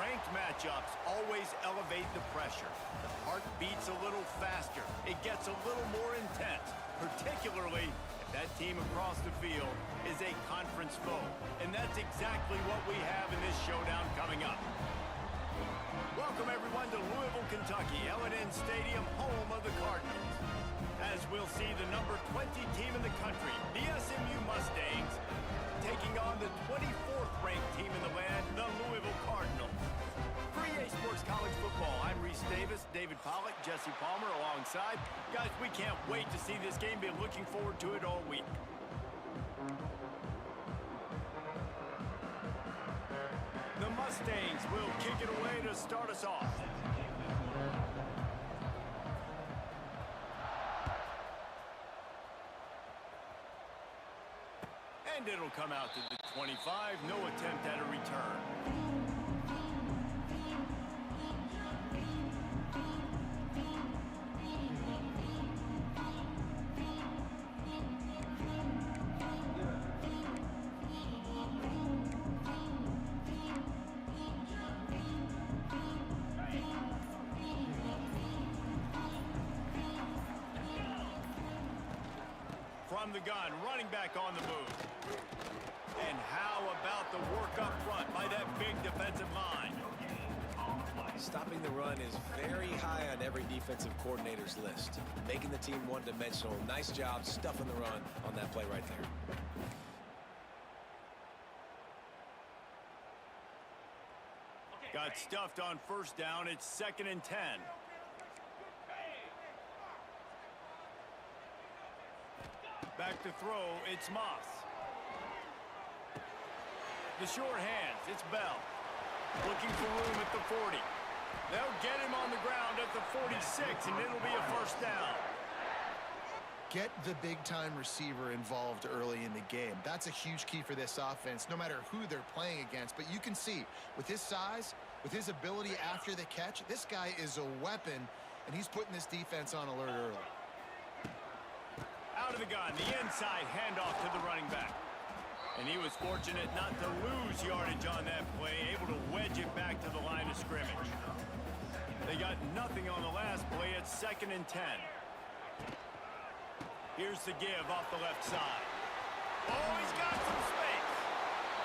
Ranked matchups always elevate the pressure. The heart beats a little faster. It gets a little more intense, particularly if that team across the field is a conference foe. And that's exactly what we have in this showdown coming up. Welcome, everyone, to Louisville, Kentucky, L&N Stadium, home of the Cardinals. As we'll see the number 20 team in the country, the SMU Mustangs, taking on the 24th ranked team in the land, the Louisville Cardinals. For EA Sports College Football, I'm Reese Davis, David Pollack, Jesse Palmer alongside. Guys, we can't wait to see this game. Been looking forward to it all week. The Mustangs will kick it away to start us off. And it'll come out to the 25. No attempt at a return. From the gun, running back on the move. And how about the work up front by that big defensive line? Stopping the run is very high on every defensive coordinator's list. Making the team one-dimensional. Nice job stuffing the run on that play right there. Got stuffed on first down. It's 2nd and 10. Back to throw, it's Moss. The short hands, it's Bell. Looking for room at the 40. They'll get him on the ground at the 46, and it'll be a first down. Get the big-time receiver involved early in the game. That's a huge key for this offense, no matter who they're playing against. But you can see, with his size, with his ability after the catch, this guy is a weapon, and he's putting this defense on alert early. Out of the gun, the inside handoff to the running back. And he was fortunate not to lose yardage on that play, able to wedge it back to the line of scrimmage. They got nothing on the last play. It's 2nd and 10. Here's the give off the left side. Oh, he's got some space.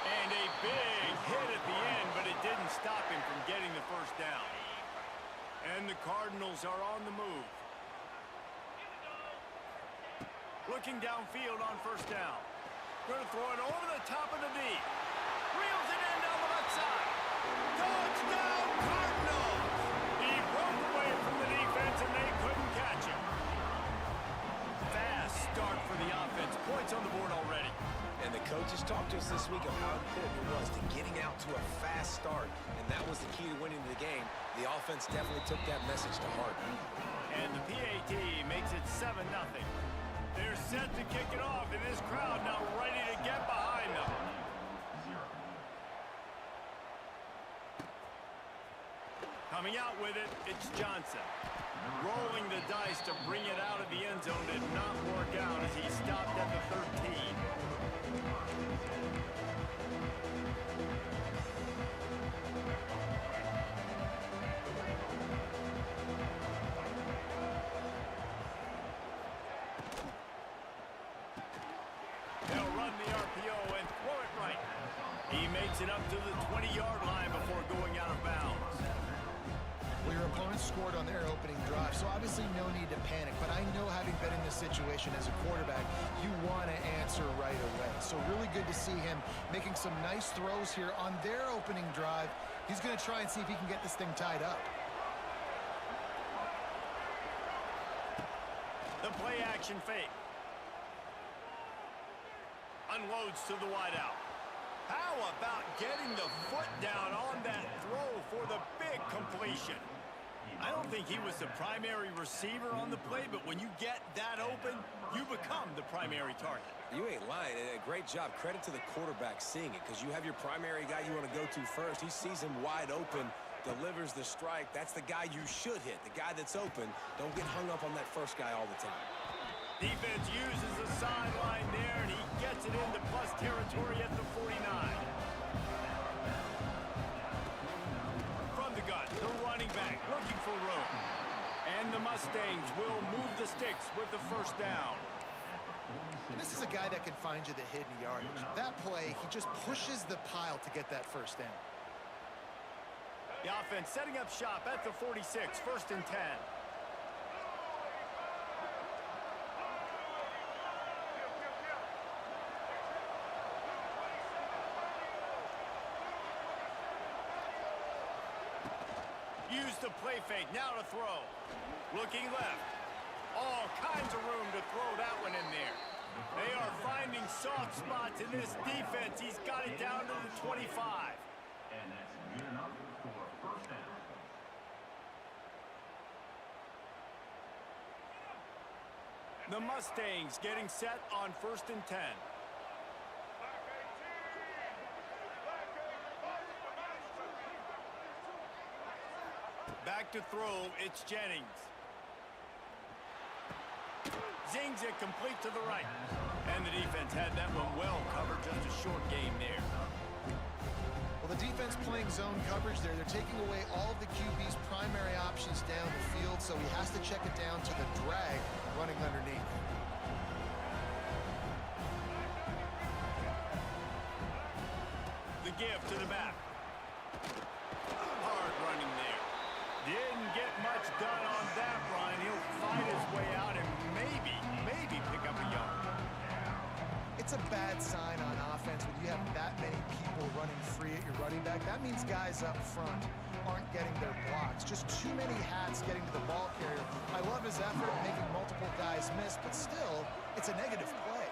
And a big hit at the end, but it didn't stop him from getting the first down. And the Cardinals are on the move. Looking downfield on first down. Going to throw it over the top of the D. Reels it in down the left side. Touchdown, Cardinals! He broke away from the defense, and they couldn't catch him. Fast start for the offense. Points on the board already. And the coaches talked to us this week of how important it was to getting out to a fast start. And that was the key to winning the game. The offense definitely took that message to heart. And the PAT makes it 7-0. They're set to kick it off, and this crowd now ready to get behind them. Coming out with it, it's Johnson. Rolling the dice to bring it out of the end zone did not work out as he stopped at the 13. And throw it right. He makes it up to the 20-yard line before going out of bounds. Well, your opponent scored on their opening drive, so obviously no need to panic. But I know, having been in this situation as a quarterback, you want to answer right away. So really good to see him making some nice throws here on their opening drive. He's going to try and see if he can get this thing tied up. The play action fake. Unloads to the wideout. How about getting the foot down on that throw for the big completion? I don't think he was the primary receiver on the play, but when you get that open, you become the primary target. You ain't lying. A great job. Credit to the quarterback seeing it, because you have your primary guy you want to go to first. He sees him wide open, delivers the strike. That's the guy you should hit, the guy that's open. Don't get hung up on that first guy all the time. Defense uses the sideline there, and he gets it into plus territory at the 49. Mustangs will move the sticks with the first down. This is a guy that can find you the hidden yardage. That play, he just pushes the pile to get that first down. The offense setting up shop at the 46, 1st and 10. Use the play fake, now to throw. Looking left. All kinds of room to throw that one in there. They are finding soft spots in this defense. He's got it down to the 25. And that's good enough for first down. The Mustangs getting set on 1st and 10. Back to throw, it's Jennings. Zings it complete to the right. And the defense had that one well covered, just a short game there. Well, the defense playing zone coverage there. They're taking away all of the QB's primary options down the field, so he has to check it down to the drag running underneath. The give to the back. Hard running there. Didn't get much done on that run. He'll fight his way out and maybe pick up a yard. It's a bad sign on offense when you have that many people running free at your running back. That means guys up front aren't getting their blocks. Just too many hats getting to the ball carrier. I love his effort making multiple guys miss, but still, it's a negative play.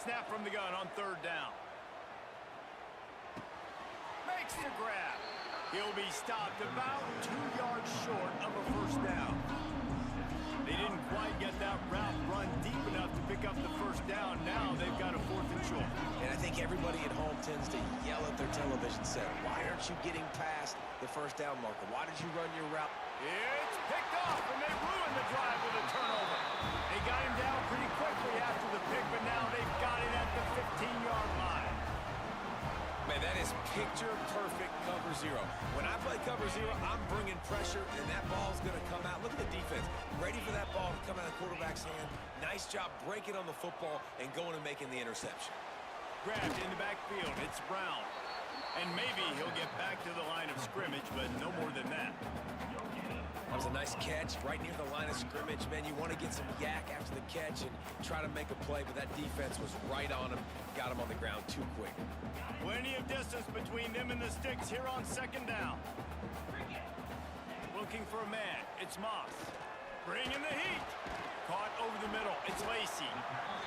Snap from the gun on 3rd down. Makes the grab. He'll be stopped about 2 yards short of a first down. They didn't quite get that route run deep enough to pick up the first down. Now they've got a 4th and short. And I think everybody at home tends to yell at their television set. Why aren't you getting past the first down marker? Why did you run your route? It's picked off, and they ruined the drive with a turnover. They got him down pretty quickly after the pick, but now they've got it at the 15-yard line. Man, that is picture-perfect cover zero. When I play cover zero, I'm bringing pressure, and that ball's going to come out. Look at the defense. Ready for that ball to come out of the quarterback's hand. Nice job breaking on the football and going and making the interception. Grabbed in the backfield. It's Brown. And maybe he'll get back to the line of scrimmage, but no more than that. That was a nice catch right near the line of scrimmage. Man, you want to get some yak after the catch and try to make a play, but that defense was right on him. Got him on the ground too quick. Plenty of distance between them and the sticks here on 2nd down. Looking for a man. It's Moss. Bringing the heat. Caught over the middle. It's Lacey.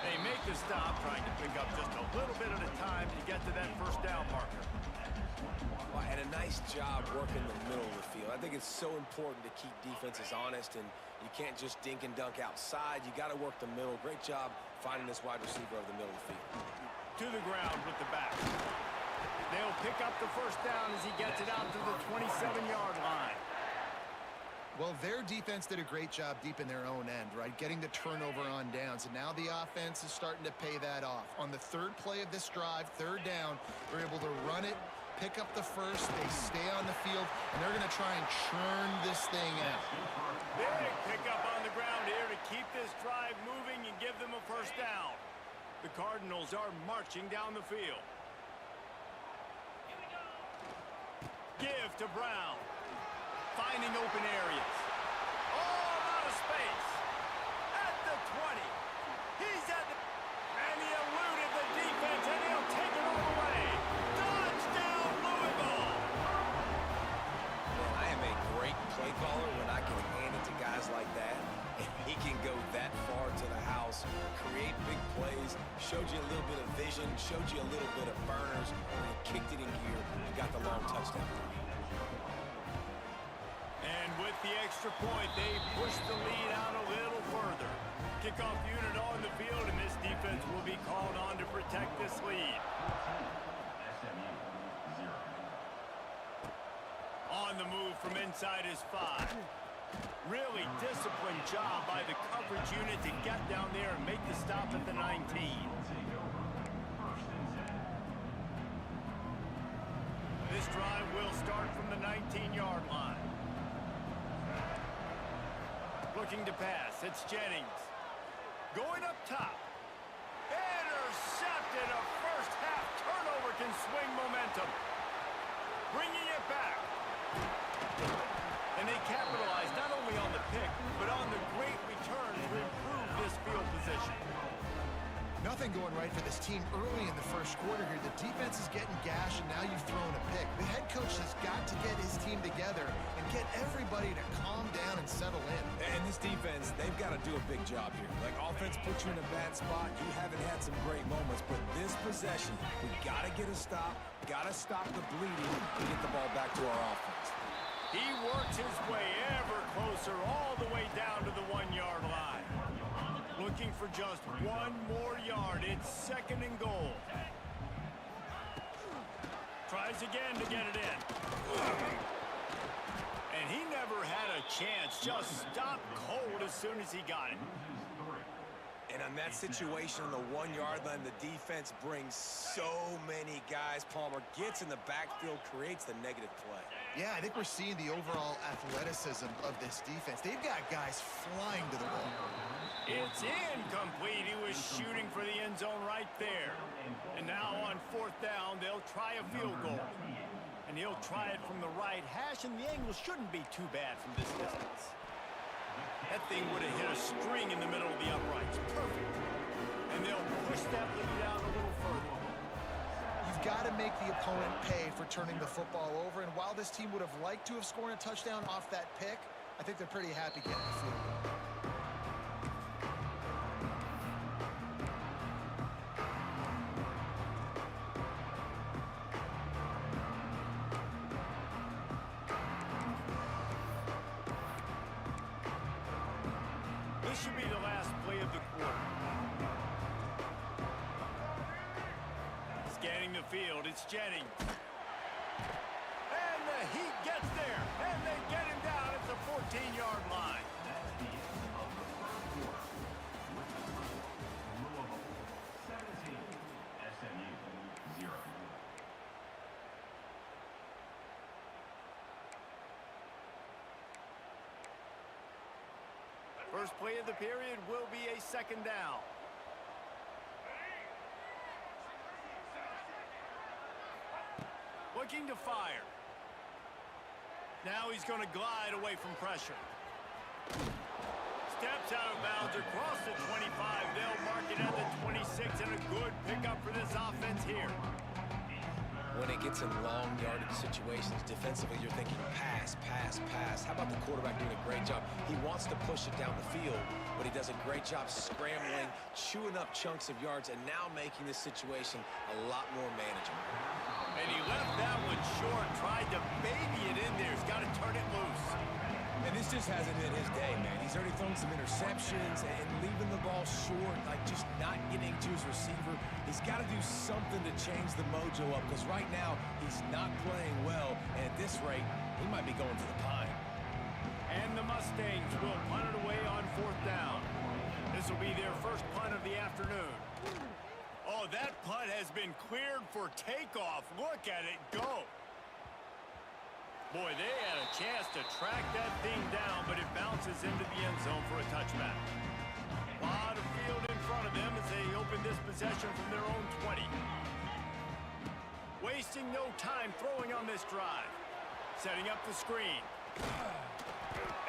They make the stop, trying to pick up just a little bit at a time to get to that first down marker. Well, and a nice job working the middle of the field. I think it's so important to keep defenses honest, and you can't just dink and dunk outside. You got to work the middle. Great job finding this wide receiver over the middle of the field. To the ground with the back. They'll pick up the first down as he gets it out to the 27-yard line. Well, their defense did a great job deep in their own end, right? Getting the turnover on downs. And now the offense is starting to pay that off. On the 3rd play of this drive, 3rd down, they're able to run it, pick up the first, they stay on the field, and they're going to try and churn this thing out. Big pickup on the ground here to keep this drive moving and give them a first down. The Cardinals are marching down the field. Give to Brown. Finding open areas. All out of space. At the 20. He's at the... And he eluded the defense, and he'll take it all the way. Touchdown, Louisville! Man, I am a great play caller when I can hand it to guys like that. And he can go that far to the house, create big plays, showed you a little bit of vision, showed you a little bit of burners, and he kicked it in gear and got the long touchdown. And with the extra point, they push the lead out a little further. Kickoff unit on the field, and this defense will be called on to protect this lead. On the move from inside his 5. Really disciplined job by the coverage unit to get down there and make the stop at the 19. This drive will start from the 19-yard line. Looking to pass. It's Jennings. Going up top. Intercepted. A first half turnover can swing momentum. Bringing it back. And they capitalize not only on the pick, but on the great return to improve this field position. Nothing going right for this team early in the first quarter here. The defense is getting gashed, and now you've thrown a pick. The head coach has got to get his team together and get everybody to calm down and settle in. And this defense, they've got to do a big job here. Like, offense puts you in a bad spot. You haven't had some great moments, but this possession, we got to get a stop, got to stop the bleeding, and get the ball back to our offense. He works his way ever closer all the way down to the 1-yard line. Looking for just one more yard. It's 2nd and goal. Tries again to get it in. And he never had a chance. Just stopped cold as soon as he got it. And on that situation on the 1-yard line, the defense brings so many guys. Palmer gets in the backfield, creates the negative play. Yeah, I think we're seeing the overall athleticism of this defense. They've got guys flying to the ball. It's incomplete. He was shooting for the end zone right there. And now on 4th down, they'll try a field goal. And he'll try it from the right hash, and the angle shouldn't be too bad from this distance. That thing would have hit a string in the middle of the uprights. Perfect. And they'll push that lead out a little further. You've got to make the opponent pay for turning the football over. And while this team would have liked to have scored a touchdown off that pick, I think they're pretty happy getting the field goal. This should be the last play of the quarter. Scanning the field, it's Jennings. And the Heat gets there, and they get him down at the 14-yard line. That's the end of the first quarter. Louisville 17, SMU 0. First play of the period will be a 2nd down. Looking to fire. Now he's going to glide away from pressure. Steps out of bounds across the 25. They'll mark it at the 26, and a good pickup for this offense here. When it gets in long yardage situations, defensively, you're thinking pass, pass, pass. How about the quarterback doing a great job? He wants to push it down the field, but he does a great job scrambling, chewing up chunks of yards, and now making this situation a lot more manageable. And he left that one short, tried to baby it in there. He's got to turn it loose. And this just hasn't been his day, man. He's already thrown some interceptions and leaving the ball short, like just not getting to his receiver. He's got to do something to change the mojo up, because right now he's not playing well, and at this rate, he might be going to the pine. And the Mustangs will punt it away on 4th down. This will be their first punt of the afternoon. Oh, that punt has been cleared for takeoff. Look at it go. Boy, they had a chance to track that thing down, but it bounces into the end zone for a touchback. A lot of field in front of them as they open this possession from their own 20. Wasting no time throwing on this drive. Setting up the screen.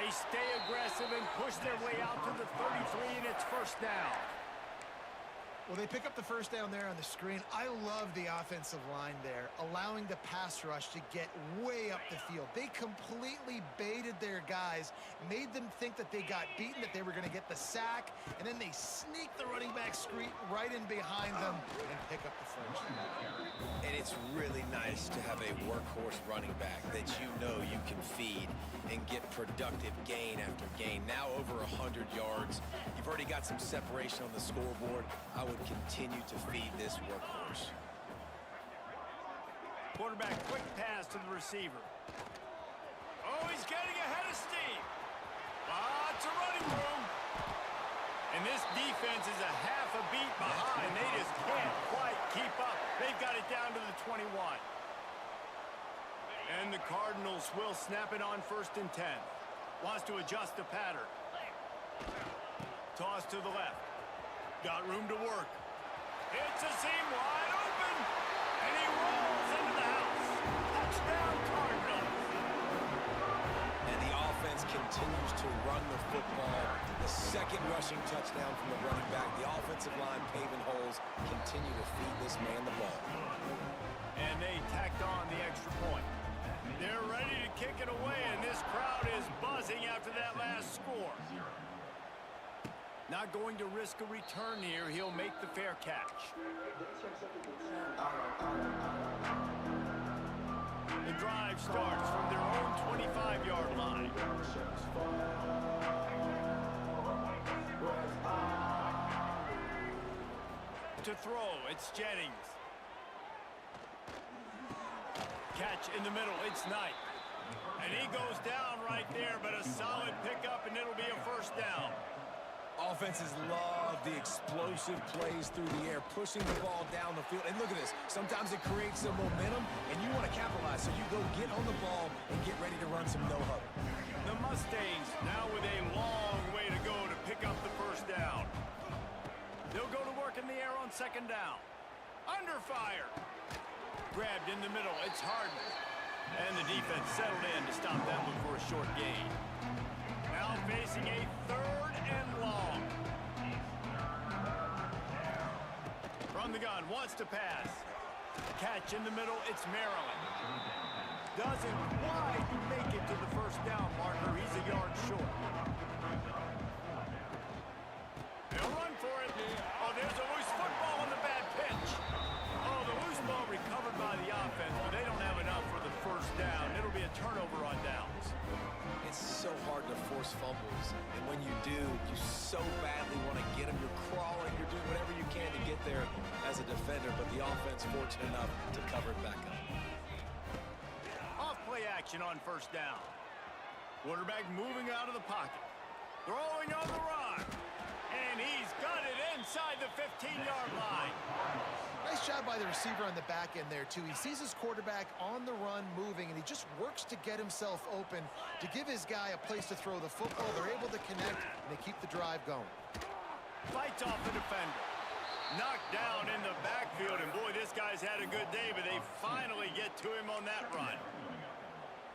They stay aggressive and push their way out to the 33, and it's 1st down. Well, they pick up the 1st down there on the screen. I love the offensive line there, allowing the pass rush to get way up the field. They completely baited their guys, made them think that they got beaten, that they were going to get the sack, and then they sneak the running back screen right in behind them and pick up the 1st. And it's really nice to have a workhorse running back that you know you can feed and get productive gain after gain. Now over 100 yards. You've already got some separation on the scoreboard. I would continue to feed this workhorse. Quarterback quick pass to the receiver. Oh, he's getting ahead of steam. Lots of running room. And this defense is a half a beat behind. They just can't quite keep up. They've got it down to the 21. And the Cardinals will snap it on 1st and 10. Wants to adjust the pattern. Toss to the left. Got room to work. It's a seam wide open. And he rolls into the house. Touchdown, Cardinals. And the offense continues to run the football. The second rushing touchdown from the running back. The offensive line paving holes. Continue to feed this man the ball. And they tacked on the extra point. They're ready to kick it away, and this crowd is buzzing after that last score. Not going to risk a return here. He'll make the fair catch. The drive starts from their own 25-yard line. To throw, it's Jennings. Catch in the middle, it's Knight. And he goes down right there, but a solid pickup, and it'll be a first down. Offenses love the explosive plays through the air, pushing the ball down the field. And look at this. Sometimes it creates some momentum, and you want to capitalize. So you go get on the ball and get ready to run some no-huddle. The Mustangs now with a long way to go to pick up the first down. They'll go to work in the air on second down. Under fire. Grabbed in the middle. It's Harden. And the defense settled in to stop that one for a short gain. Now facing a third and long. From the gun, wants to pass. Catch in the middle, it's Maryland. Doesn't quite make it to the first down marker. He's a yard short. They'll run for it. Oh, there's a loose football on the bad pitch. Oh, the loose ball recovered by the offense, but they don't have enough for the first down. It'll be a turnover on downs. It's so hard to force fumbles, and when you do, you so badly want to get them. You're crawling, you're doing whatever you can to get there as a defender, but the offense fortunate enough to cover it back up. Off play action on first down. Quarterback moving out of the pocket. Throwing on the run. And he's got it inside the 15-yard line. Nice job by the receiver on the back end there, too. He sees his quarterback on the run moving, and he just works to get himself open to give his guy a place to throw the football. They're able to connect, and they keep the drive going. Fights off the defender. Knocked down in the backfield, and boy, this guy's had a good day, but they finally get to him on that run.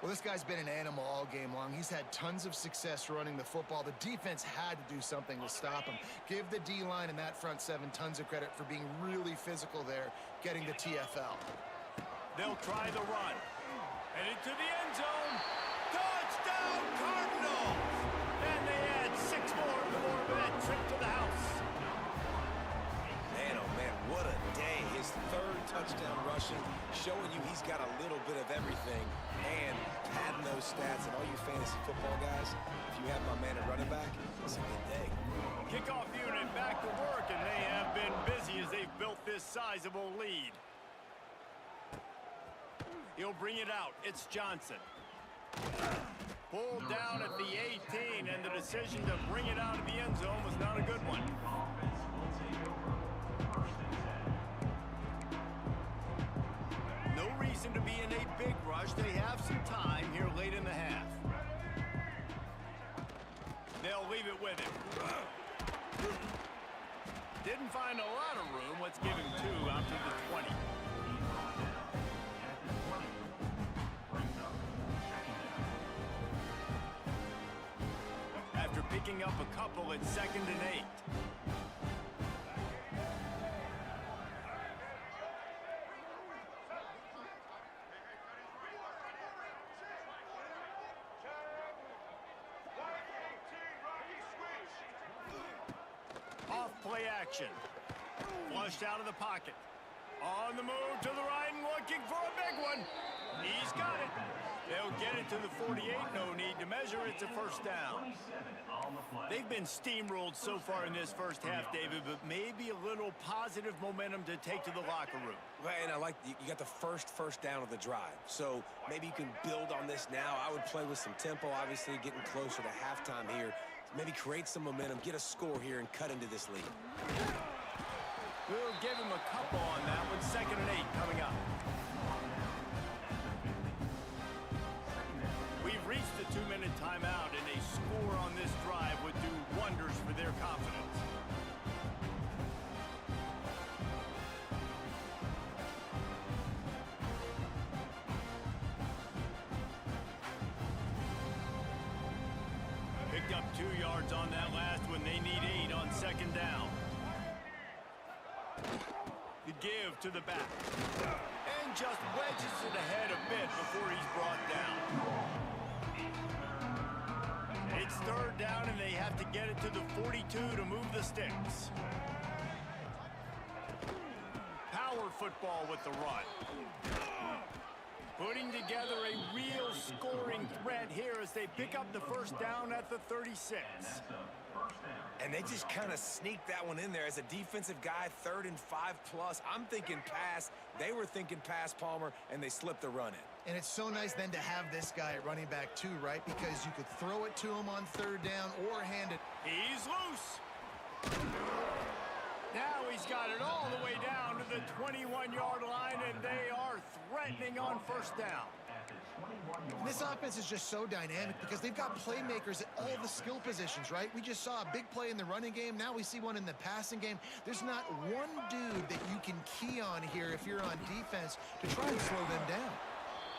Well, this guy's been an animal all game long. He's had tons of success running the football. The defense had to do something to stop him. Give the D-line and that front seven tons of credit for being really physical there, getting the TFL. They'll try the run. Headed to the end zone. Touchdown, Cardinals! And they add 6 more to the board with that trip to the house. Man, oh man, what a day. His third touchdown rushing, showing you he's got a little bit of everything. And adding those stats, and all you fantasy football guys, if you have my man at running back, it's a good day. Kickoff unit back to work, and they have been busy as they've built this sizable lead. He'll bring it out. It's Johnson. Pulled down at the 18, and the decision to bring it out of the end zone was not a good one. No reason to be in a big rush. They have some time here late in the half. They'll leave it with him. Didn't find a lot of room. Let's give him 2 out to the 20. After picking up a couple, it's 2nd and 8. Play action. Flushed out of the pocket. On the move to the right and looking for a big one. He's got it. They'll get it to the 48. No need to measure. It's a first down. They've been steamrolled so far in this first half, David, but maybe a little positive momentum to take to the locker room. Right, and I like you got the first down of the drive. So maybe you can build on this now. I would play with some tempo, obviously getting closer to halftime here. Maybe create some momentum, get a score here, and cut into this lead. We'll give him a couple on that one. 2nd and 8 coming up. We've reached the 2-minute timeout, and a score on this drive would do wonders for their confidence. Picked up 2 yards on that last one. They need 8 on second down. The give to the back. And just wedges it ahead a bit before he's brought down. It's third down, and they have to get it to the 42 to move the sticks. Power football with the run. Putting together a real scoring threat here as they pick up the first down at the 36. And they just kind of sneaked that one in there as a defensive guy, 3rd and 5+. I'm thinking pass. They were thinking pass, Palmer, and they slipped the run in. And it's so nice then to have this guy at running back too, right? Because you could throw it to him on 3rd down or hand it. He's loose. Now he's got it all the way down to the 21-yard line, and they are threatening on first down. And this offense is just so dynamic because they've got playmakers at all the skill positions, right? We just saw a big play in the running game. Now we see one in the passing game. There's not one dude that you can key on here if you're on defense to try and slow them down.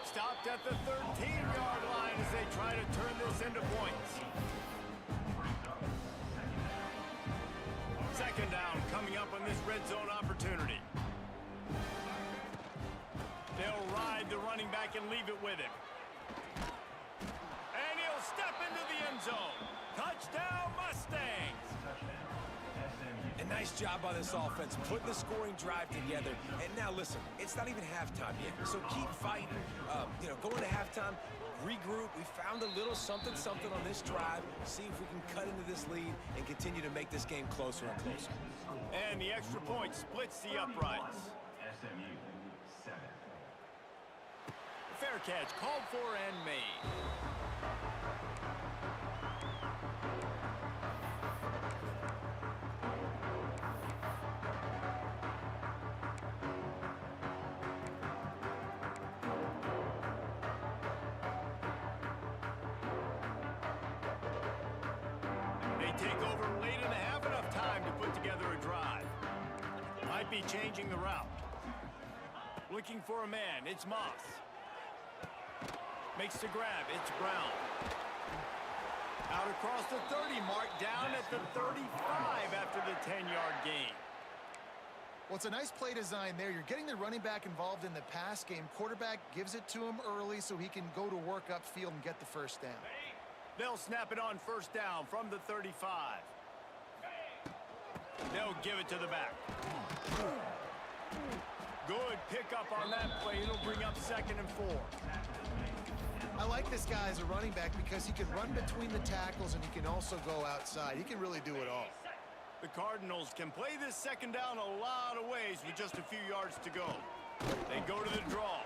Stopped at the 13-yard line as they try to turn this into points. Second down coming up on this red zone opportunity. They'll ride the running back and leave it with him. And he'll step into the end zone. Touchdown, Mustangs! A nice job by this offense, putting the scoring drive together. And now, listen, it's not even halftime yet, so keep fighting. Going to halftime, regroup. We found a little something on this drive. See if we can cut into this lead and continue to make this game closer and closer. And the extra point splits the uprights. SMU 7. Fair catch called for and made. They take over late in the half, enough time to put together a drive. Might be changing the route. Looking for a man, it's Moss. Makes the grab, it's Brown. Out across the 30 mark, down at the 35 after the 10-yard gain. Well, it's a nice play design there. You're getting the running back involved in the pass game. Quarterback gives it to him early so he can go to work upfield and get the first down. They'll snap it on first down from the 35. They'll give it to the back. Good pickup on that play. It'll bring up 2nd and 4. I like this guy as a running back because he can run between the tackles and he can also go outside. He can really do it all. The Cardinals can play this second down a lot of ways with just a few yards to go. They go to the draw,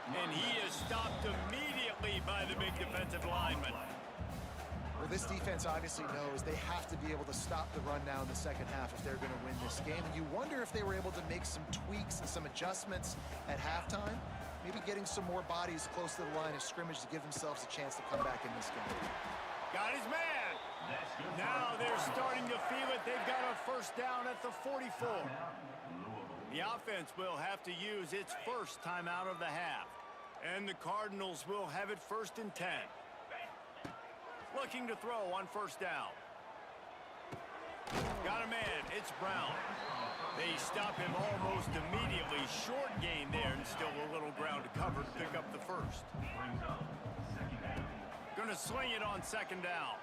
and he is stopped immediately by the big defensive lineman. Well, this defense obviously knows they have to be able to stop the run now in the second half if they're going to win this game. And you wonder if they were able to make some tweaks and some adjustments at halftime. Maybe getting some more bodies close to the line of scrimmage to give themselves a chance to come back in this game. Got his man. Now they're starting to feel it. They've got a first down at the 44. The offense will have to use its first timeout of the half. And the Cardinals will have it 1st and 10. Looking to throw on first down. Got a man. It's Brown. They stop him almost immediately. Short gain there and still a little ground to cover to pick up the first. Gonna swing it on second down.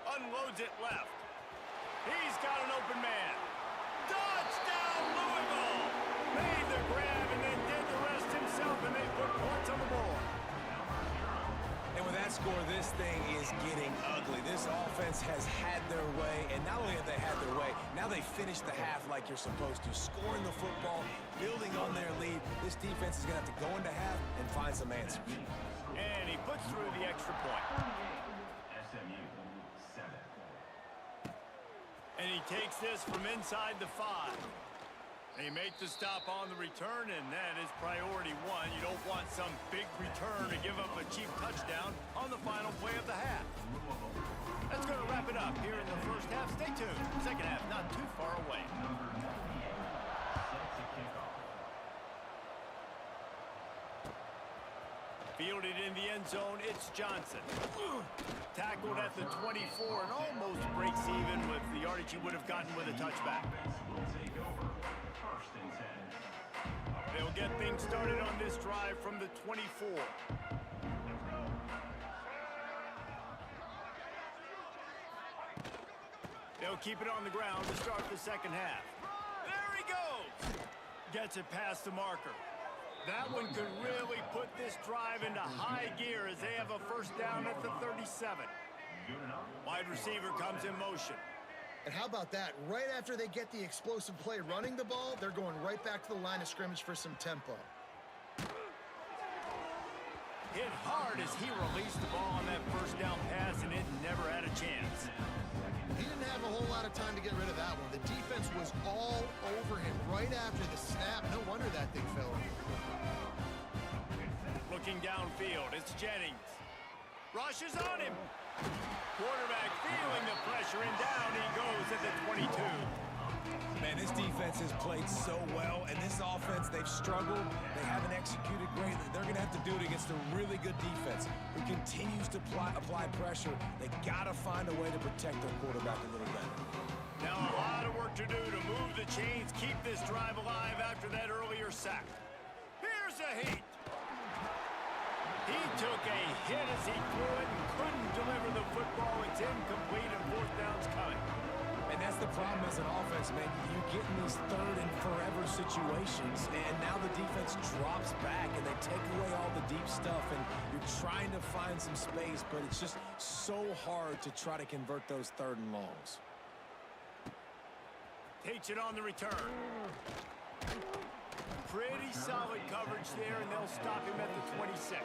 Unloads it left. He's got an open man. Touchdown, Louisville! Made the grab and then did the rest himself, and they put points on the board. And with that score, this thing is getting ugly. This offense has had their way, and not only have they had their way, now they finish the half like you're supposed to. Scoring the football, building on their lead. This defense is going to have to go into half and find some answers. And he puts through the extra point. SMU 7. And he takes this from inside the 5. They make the stop on the return, and that is priority one. You don't want some big return to give up a cheap touchdown on the final play of the half. That's going to wrap it up here in the first half. Stay tuned. Second half not too far away. Fielded in the end zone, it's Johnson. Tackled at the 24 and almost breaks even with the yardage he would have gotten with a touchback. They'll get things started on this drive from the 24. They'll keep it on the ground to start the second half. There he goes! Gets it past the marker. That one could really put this drive into high gear as they have a first down at the 37. Wide receiver comes in motion. And how about that? Right after they get the explosive play running the ball, they're going right back to the line of scrimmage for some tempo. Hit hard as he released the ball on that first down pass, and it never had a chance. He didn't have a whole lot of time to get rid of that one. The defense was all over him right after the snap. No wonder that thing fell. Looking downfield, it's Jennings. Rushes on him. Quarterback feeling the pressure, and down he goes at the 22. Man, this defense has played so well, and this offense, they've struggled. They haven't executed greatly. They're going to have to do it against a really good defense who continues to apply pressure. They got to find a way to protect their quarterback a little better. Now a lot of work to do to move the chains, keep this drive alive after that earlier sack. Here's a heat. He took a hit as he threw it and couldn't deliver the football. It's incomplete and fourth down's coming. And that's the problem as an offense, man. You get in these third and forever situations, and now the defense drops back, and they take away all the deep stuff, and you're trying to find some space, but it's just so hard to try to convert those third and longs. Takes it on the return. Pretty solid coverage there, and they'll stop him at the 26.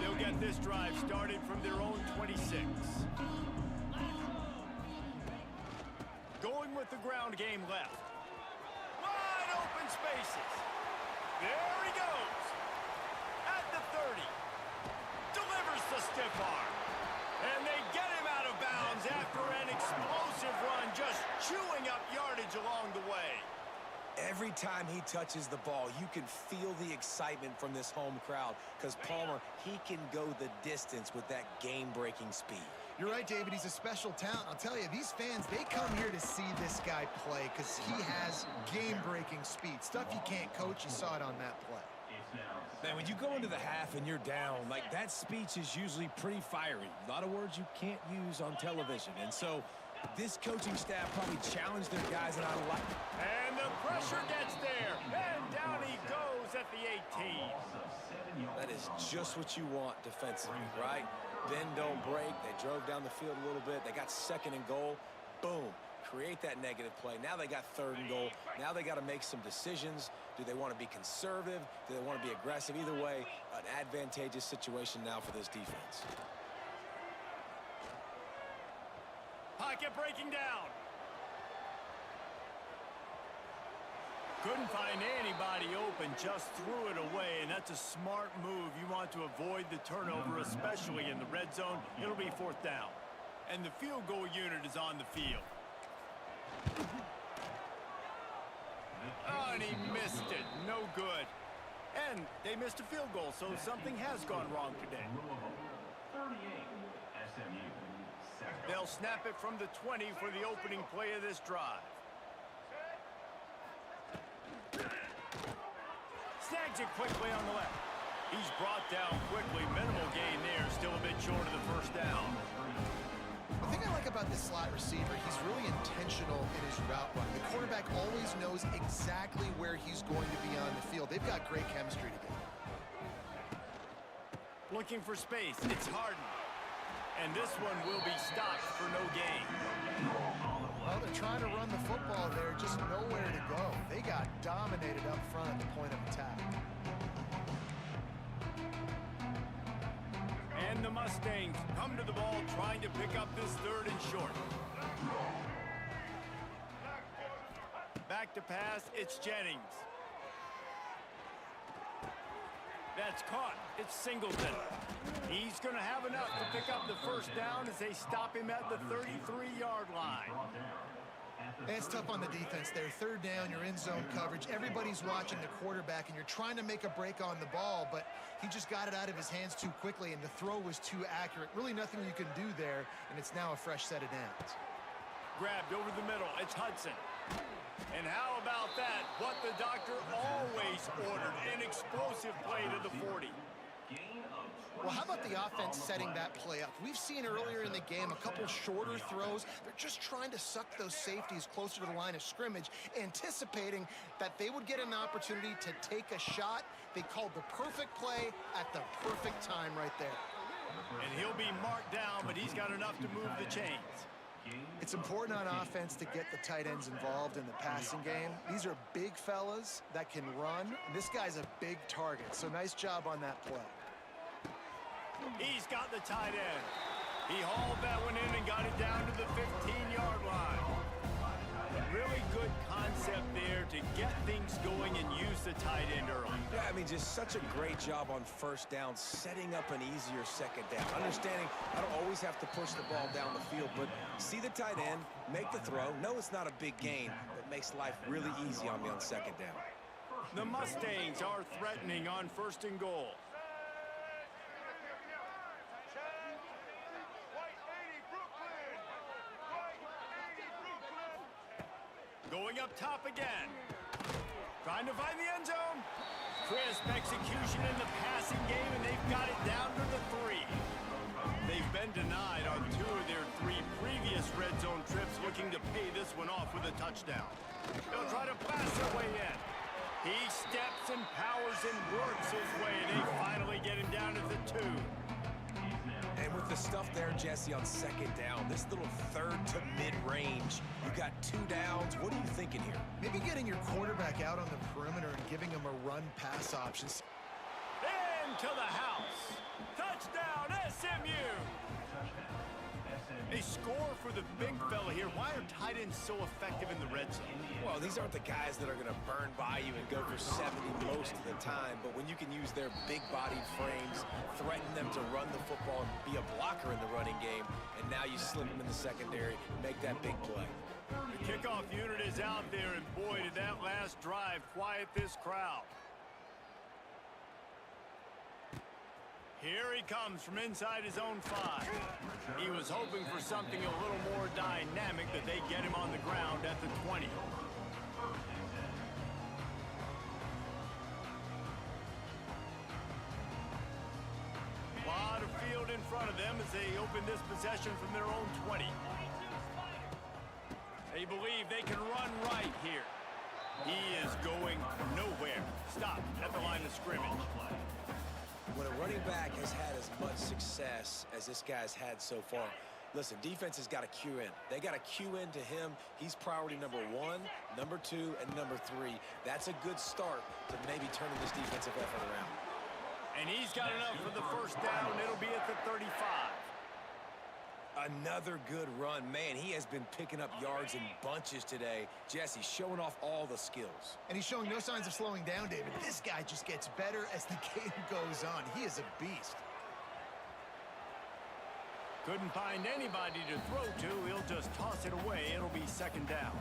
They'll get this drive started from their own 26. Going with the ground game left. Wide open spaces. There he goes. At the 30. Delivers the stiff arm. And they get him out of bounds after an explosive run, just chewing up yardage along the way. Every time he touches the ball, you can feel the excitement from this home crowd because Palmer, he can go the distance with that game-breaking speed. You're right, David. He's a special talent. I'll tell you, these fans, they come here to see this guy play because he has game-breaking speed. Stuff you can't coach. You saw it on that play. Man, when you go into the half and you're down, like that speech is usually pretty fiery. A lot of words you can't use on television. And so this coaching staff probably challenged their guys and I like it. And the pressure gets there. And down he goes at the 18. That is just what you want defensively, right? Bend, don't break. They drove down the field a little bit. They got second and goal. Boom. Create that negative play. Now they got third and goal. Now they got to make some decisions. Do they want to be conservative? Do they want to be aggressive? Either way, an advantageous situation now for this defense. Pocket breaking down. Couldn't find anybody open, just threw it away, and that's a smart move. You want to avoid the turnover, especially in the red zone. It'll be fourth down. And the field goal unit is on the field. Oh, and he missed it. No good. And they missed a field goal, so something has gone wrong today. 38, SMU. They'll snap it from the 20 for the opening play of this drive. Snags it quickly on the left. He's brought down quickly. Minimal gain there. Still a bit short of the first down. The thing I like about this slot receiver, he's really intentional in his route run. The quarterback always knows exactly where he's going to be on the field. They've got great chemistry together. Looking for space. It's Harden. And this one will be stopped for no gain. Well, they're trying to run the football there, just nowhere to go. They got dominated up front at the point of attack. And the Mustangs come to the ball trying to pick up this 3rd and short. Back to pass, it's Jennings. That's caught. It's Singleton. He's going to have enough to pick up the 1st down as they stop him at the 33-yard line. It's tough on the defense there. 3rd down, you're in zone coverage. Everybody's watching the quarterback, and you're trying to make a break on the ball, but he just got it out of his hands too quickly, and the throw was too accurate. Really nothing you can do there, and it's now a fresh set of downs. Grabbed over the middle. It's Hudson. And how about that? What the doctor always ordered, an explosive play to the 40. Well, how about the offense setting that play up? We've seen earlier in the game a couple shorter throws. They're just trying to suck those safeties closer to the line of scrimmage, anticipating that they would get an opportunity to take a shot. They called the perfect play at the perfect time right there. And he'll be marked down, but he's got enough to move the chains. It's important on offense to get the tight ends involved in the passing game. These are big fellas that can run. This guy's a big target, so nice job on that play. He's got the tight end. He hauled that one in and got it down to the 15-yard line. Really good concept there to get things going and use the tight end early. Yeah, I mean, just such a great job on 1st down, setting up an easier 2nd down. Understanding I don't always have to push the ball down the field, but see the tight end, make the throw. No, it's not a big gain, but makes life really easy on me on 2nd down. The Mustangs are threatening on 1st and goal. Going up top again. Trying to find the end zone. Crisp execution in the passing game, and they've got it down to the 3. They've been denied on 2 of their 3 previous red zone trips, looking to pay this one off with a touchdown. They'll try to blast their way in. He steps and powers and works his way. They finally get him down at the 2. And with the stuff there, Jesse, on 2nd down, this little 3rd to mid-range, you got 2 downs. What are you thinking here? Maybe getting your quarterback out on the perimeter and giving him a run-pass option. Into the house. Touchdown, SMU. A score for the big fella here. Why are tight ends so effective in the red zone? Well, these aren't the guys that are going to burn by you and go for 70 most of the time, but when you can use their big-bodied frames, threaten them to run the football and be a blocker in the running game, and now you slip them in the secondary, make that big play. The kickoff unit is out there, and boy, did that last drive quiet this crowd. Here he comes from inside his own 5. He was hoping for something a little more dynamic, that they get him on the ground at the 20. A lot of field in front of them as they open this possession from their own 20. They believe they can run right here. He is going nowhere. Stop at the line of scrimmage. When a running back has had as much success as this guy's had so far, listen, defense has got to cue in. They got to cue in to him. He's priority number 1, number 2, and number 3. That's a good start to maybe turning this defensive effort around. And he's got enough for the 1st down. It'll be at the 35. Another good run. Man, he has been picking up yards in bunches today. Jesse showing off all the skills. And he's showing no signs of slowing down, David. This guy just gets better as the game goes on. He is a beast. Couldn't find anybody to throw to. He'll just toss it away. It'll be 2nd down.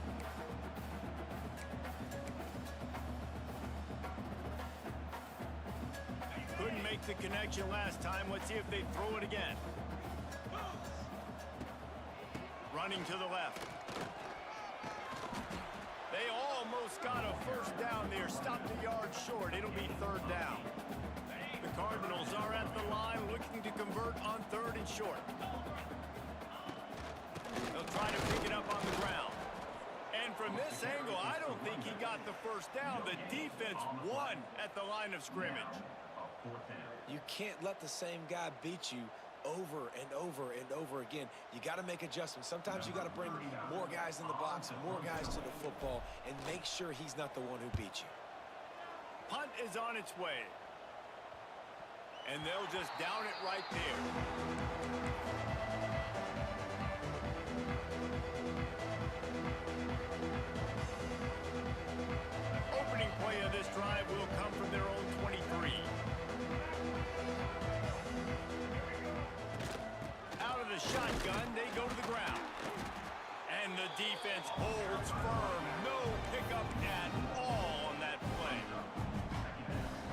Couldn't make the connection last time. Let's see if they throw it again. Running to the left. They almost got a 1st down there. Stopped a yard short. It'll be 3rd down. The Cardinals are at the line looking to convert on 3rd and short. They'll try to pick it up on the ground. And from this angle, I don't think he got the 1st down. The defense won at the line of scrimmage. You can't let the same guy beat you over and over and over again. You got to make adjustments. Sometimes you got to bring more guys in the box, more guys to the football, and make sure he's not the one who beat you. Punt is on its way. And they'll just down it right there. Opening play of this drive will come from their own 23. Out of the shotgun, they go to the ground. And the defense holds firm. No pickup at all on that play.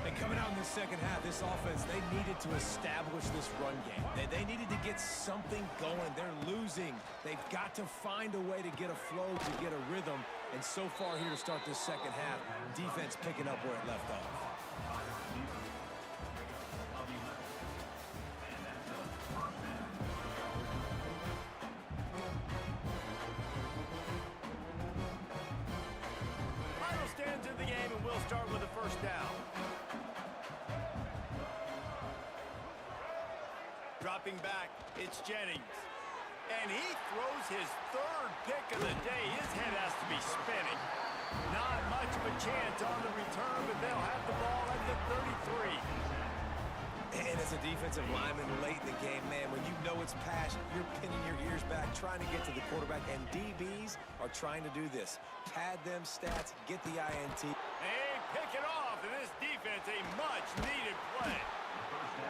And coming out in the second half, this offense, they needed to establish this run game. They needed to get something going. They're losing. They've got to find a way to get a flow, to get a rhythm. And so far here to start this second half, defense picking up where it left off. Final stands in the game, and we'll start with a first down. Dropping back, it's Jennings. And he throws his third pick of the day. His head has to be spinning. Not much of a chance on the return, but they'll have the ball at the 33. And as a defensive lineman late in the game, man, when you know it's pass, you're pinning your ears back, trying to get to the quarterback. And DBs are trying to do this. Pad them stats, get the INT. They pick it off, and this defense, a much-needed play.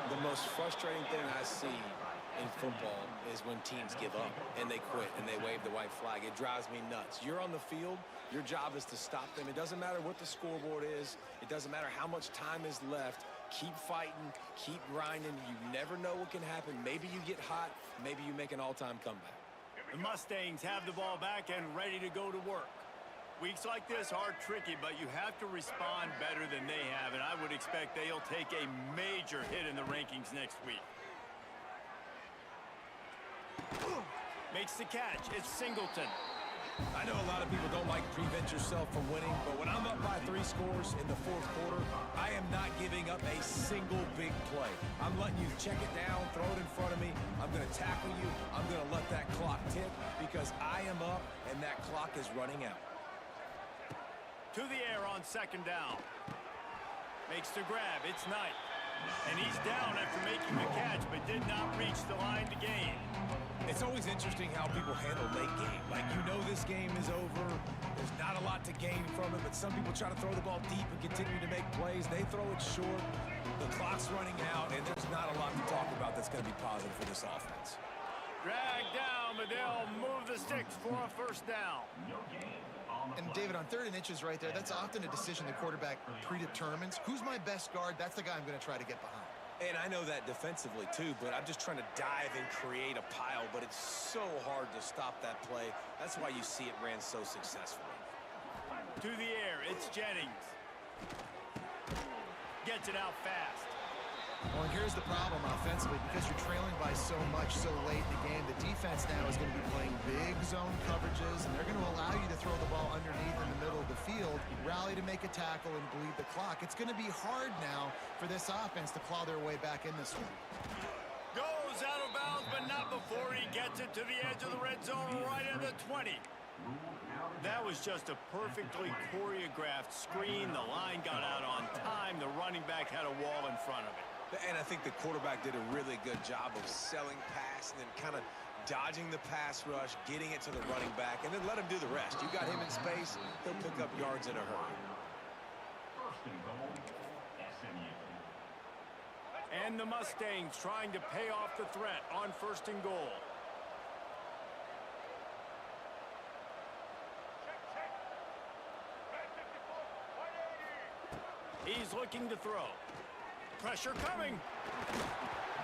The most frustrating thing I see in football is when teams give up and they quit and they wave the white flag. It drives me nuts. You're on the field. Your job is to stop them. It doesn't matter what the scoreboard is. It doesn't matter how much time is left. Keep fighting. Keep grinding. You never know what can happen. Maybe you get hot. Maybe you make an all-time comeback. The Mustangs have the ball back and ready to go to work. Weeks like this are tricky, but you have to respond better than they have, and I would expect they'll take a major hit in the rankings next week. Makes the catch. It's Singleton. I know a lot of people don't like prevent yourself from winning, but when I'm up by 3 scores in the fourth quarter, I am not giving up a single big play. I'm letting you check it down, throw it in front of me. I'm going to tackle you. I'm going to let that clock tick because I am up and that clock is running out. To the air on second down. Makes the grab. It's Knight. And he's down after making the catch, but did not reach the line to gain. It's always interesting how people handle late game. Like, you know this game is over. There's not a lot to gain from it, but some people try to throw the ball deep and continue to make plays. They throw it short. The clock's running out, and there's not a lot to talk about that's going to be positive for this offense. Dragged down, but they'll move the sticks for a first down. And David, on 3rd and inches right there, that's often a decision the quarterback predetermines. Who's my best guard? That's the guy I'm going to try to get behind. And I know that defensively, too, but I'm just trying to dive and create a pile, but it's so hard to stop that play. That's why you see it ran so successfully. To the air, it's Jennings. Gets it out fast. Well, and here's the problem offensively. Because you're trailing by so much so late in the game, the defense now is going to be playing big zone coverages, and they're going to allow you to throw the ball underneath in the middle of the field, rally to make a tackle, and bleed the clock. It's going to be hard now for this offense to claw their way back in this one. Goes out of bounds, but not before he gets it to the edge of the red zone right at the 20. That was just a perfectly choreographed screen. The line got out on time. The running back had a wall in front of it. And I think the quarterback did a really good job of selling pass and then kind of dodging the pass rush, getting it to the running back, and then let him do the rest. You got him in space, he'll pick up yards in a hurry. And the Mustangs trying to pay off the threat on 1st and goal. He's looking to throw. Pressure coming.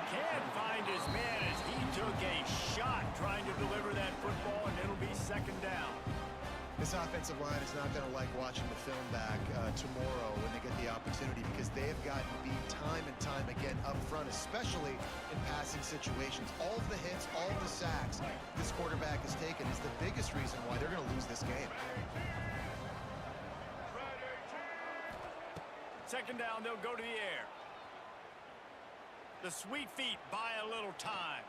Can't find his man as he took a shot trying to deliver that football, and it'll be 2nd down. This offensive line is not going to like watching the film back tomorrow when they get the opportunity, because they have gotten beat time and time again up front, especially in passing situations. All of the hits, all of the sacks this quarterback has taken is the biggest reason why they're going to lose this game. 2nd down, they'll go to the air. The sweet feet buy a little time.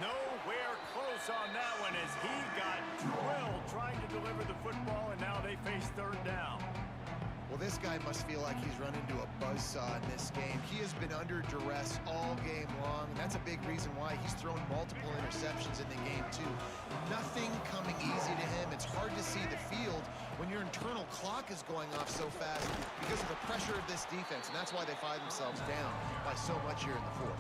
Nowhere close on that one as he got drilled trying to deliver the football, and now they face 3rd down. Well, this guy must feel like he's run into a buzzsaw in this game. He has been under duress all game long, and that's a big reason why he's thrown multiple interceptions in the game, too. Nothing coming easy to him. It's hard to see the field when your internal clock is going off so fast because of the pressure of this defense, and that's why they find themselves down by so much here in the fourth.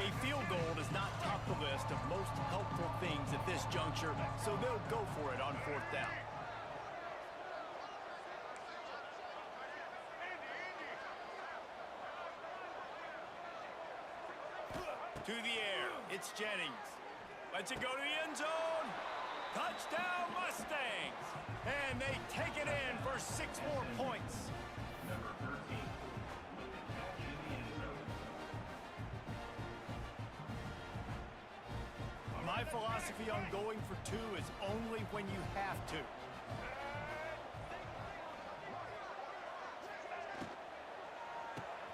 A field goal does not top the list of most helpful things at this juncture, so they'll go for it on fourth down. To the air, it's Jennings. Lets it go to the end zone. Touchdown Mustangs! And they take it in for 6 more points. Number 13. My philosophy on going for 2 is only when you have to.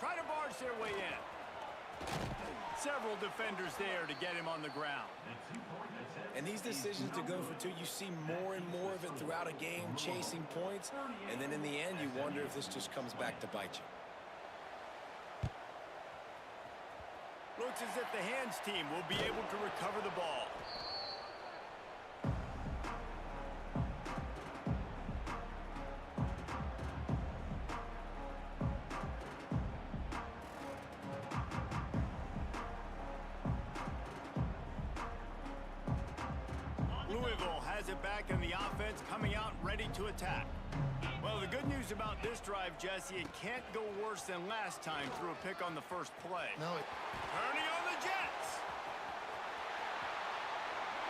Try to barge their way in. Several defenders there to get him on the ground. And these decisions to go for 2, you see more and more of it throughout a game, chasing points, and then in the end, you wonder if this just comes back to bite you. Looks as if the hands team will be able to recover the ball. Louisville has it back in the offense, coming out ready to attack. Well, the good news about this drive, Jesse, it can't go worse than last time through a pick on the first play. No, Turning on the Jets.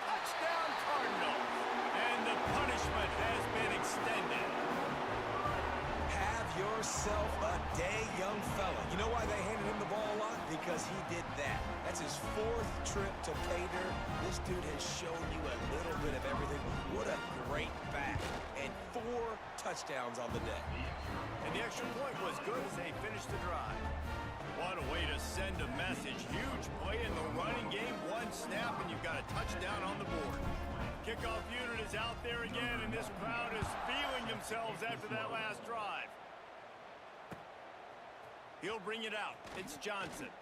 Touchdown Cardinals. And the punishment has been extended. Have yourself a day, young fella. You know why they handed him the ball a lot? Because he did that. That's his 4th trip to pay dirt. This dude has shown you a little bit of everything. What a great back. And 4 touchdowns on the day. And the extra point was good as they finished the drive. What a way to send a message. Huge play in the running game. 1 snap and you've got a touchdown on the board. Kickoff unit is out there again, and this crowd is feeling themselves after that last drive. He'll bring it out. It's Johnson.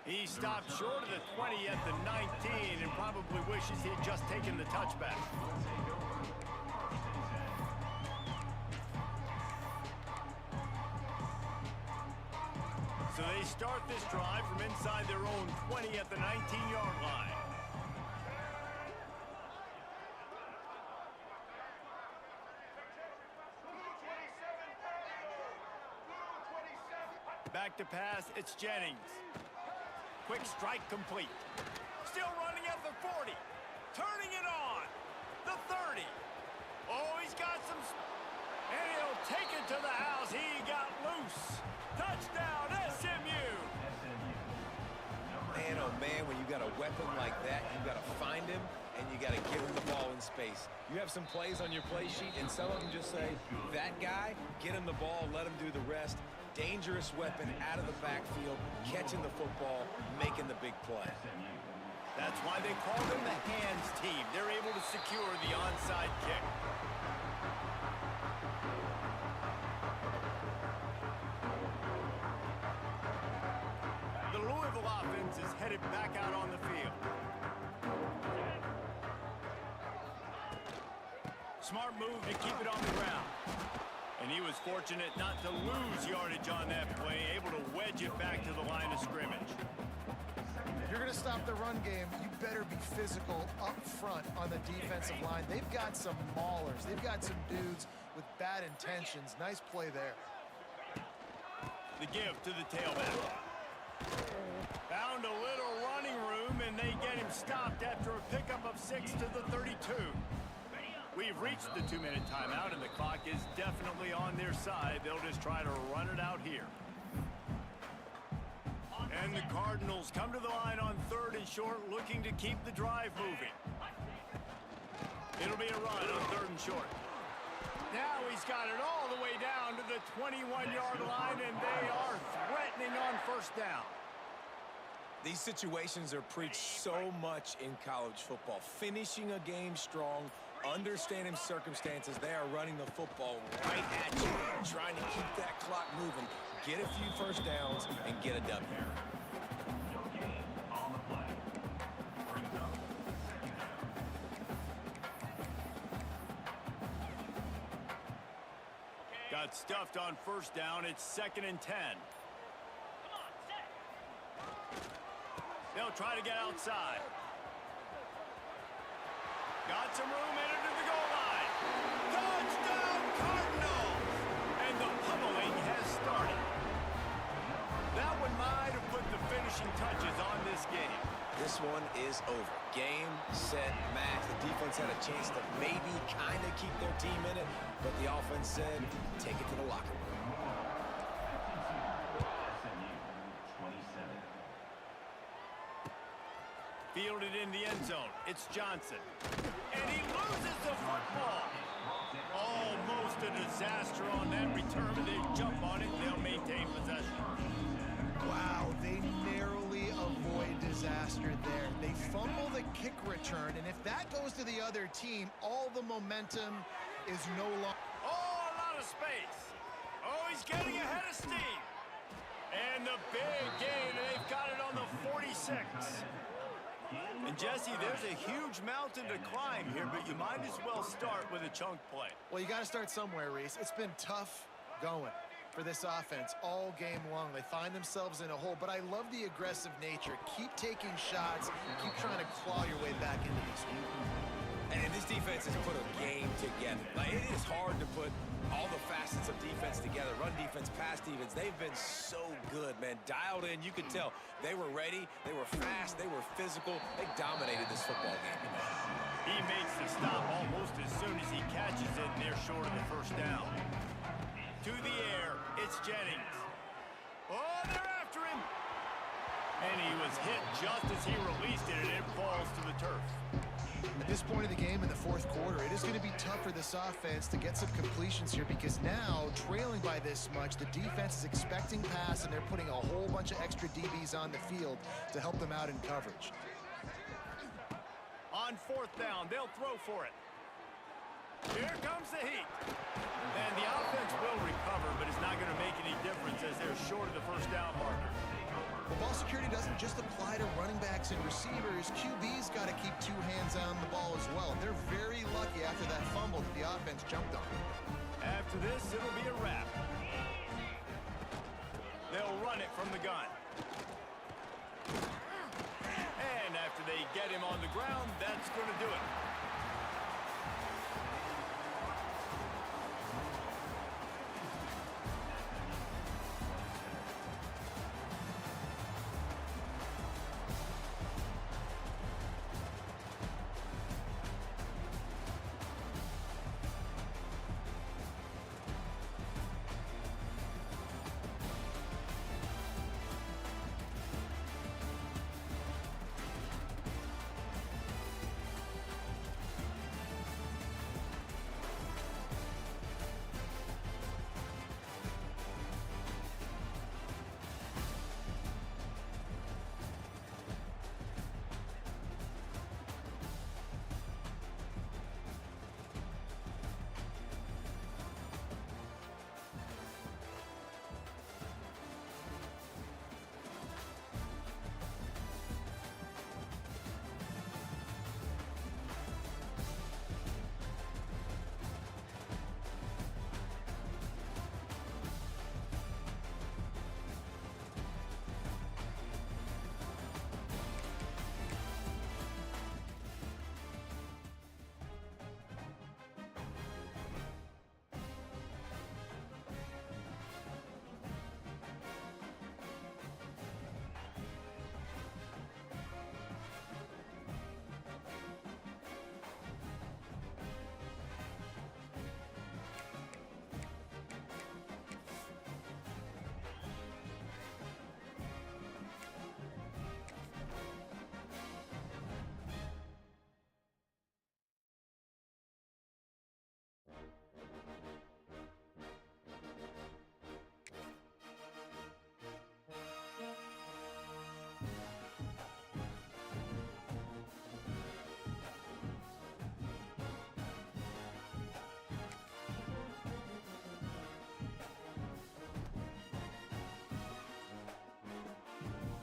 He stopped short of the 20 at the 19 and probably wishes he had just taken the touchback. So they start this drive from inside their own 20 at the 19-yard line. Back to pass, it's Jennings. Quick strike complete. Still running at the 40. Turning it on. The 30. Oh, he's got some... And he'll take it to the house. He got loose. Touchdown, SMU. Man, oh man, when you got a weapon like that, you got to find him, and you got to give him the ball in space. You have some plays on your play sheet, and some of them just say, that guy, get him the ball, let him do the rest. Dangerous weapon out of the backfield, catching the football, making the big play. That's why they call them the hands team. They're able to secure the onside kick. The Louisville offense is headed back out on the field. Smart move to keep it on the ground. And he was fortunate not to lose yardage on that play, able to wedge it back to the line of scrimmage. if you're going to stop the run game, you better be physical up front on the defensive line. They've got some maulers. They've got some dudes with bad intentions. Nice play there. The give to the tailback. Found a little running room, and they get him stopped after a pickup of 6 to the 32. We've reached the 2-minute timeout, and the clock is definitely on their side. They'll just try to run it out here. And the Cardinals come to the line on 3rd and short, looking to keep the drive moving. It'll be a run on 3rd and short. Now he's got it all the way down to the 21-yard line, and they are threatening on 1st down. These situations are preached so much in college football. Finishing a game strong, understanding circumstances. They are running the football right at you, trying to keep that clock moving, get a few first downs, and get a W. No gain on the play. Brings up second down. Got stuffed on first down. It's 2nd and 10. They'll try to get outside. Got some room, headed to the goal line. Touchdown, Cardinals! And the pummeling has started. That one might have put the finishing touches on this game. This one is over. Game, set, match. The defense had a chance to maybe kind of keep their team in it, but the offense said, take it to the locker room. SMU 27. Fielded in the end zone. It's Johnson. And he loses the football. Almost a disaster on that return, but they jump on it. They'll maintain possession. Wow, they narrowly avoid disaster there. They fumble the kick return, and if that goes to the other team, all the momentum is no longer. Oh, a lot of space. Oh, he's getting ahead of steam. And the big gain, and they've got it on the 46. And Jesse, there's a huge mountain to climb here, but you might as well start with a chunk play. Well, you got to start somewhere, Reese. It's been tough going for this offense all game long. They find themselves in a hole, but I love the aggressive nature. Keep taking shots. Keep trying to claw your way back into this one. And this defense has put a game together. Like, it is hard to put all the facets of defense together. Run defense, pass defense. They've been so good, man. Dialed in. You could tell they were ready. They were fast. They were physical. They dominated this football game. He makes the stop almost as soon as he catches it near short of the first down. To the air, it's Jennings. Oh, they're after him. And he was hit just as he released it, and it falls to the turf. At this point of the game in the fourth quarter, it is going to be tough for this offense to get some completions here because now, trailing by this much, the defense is expecting pass, and they're putting a whole bunch of extra DBs on the field to help them out in coverage. On fourth down, they'll throw for it. Here comes the heat. And the offense will recover, but it's not going to make any difference as they're short of the first down marker. The ball security doesn't just apply to running backs and receivers. QB's got to keep two hands on the ball as well. They're very lucky after that fumble that the offense jumped on. After this, it'll be a wrap. They'll run it from the gun. And after they get him on the ground, that's going to do it.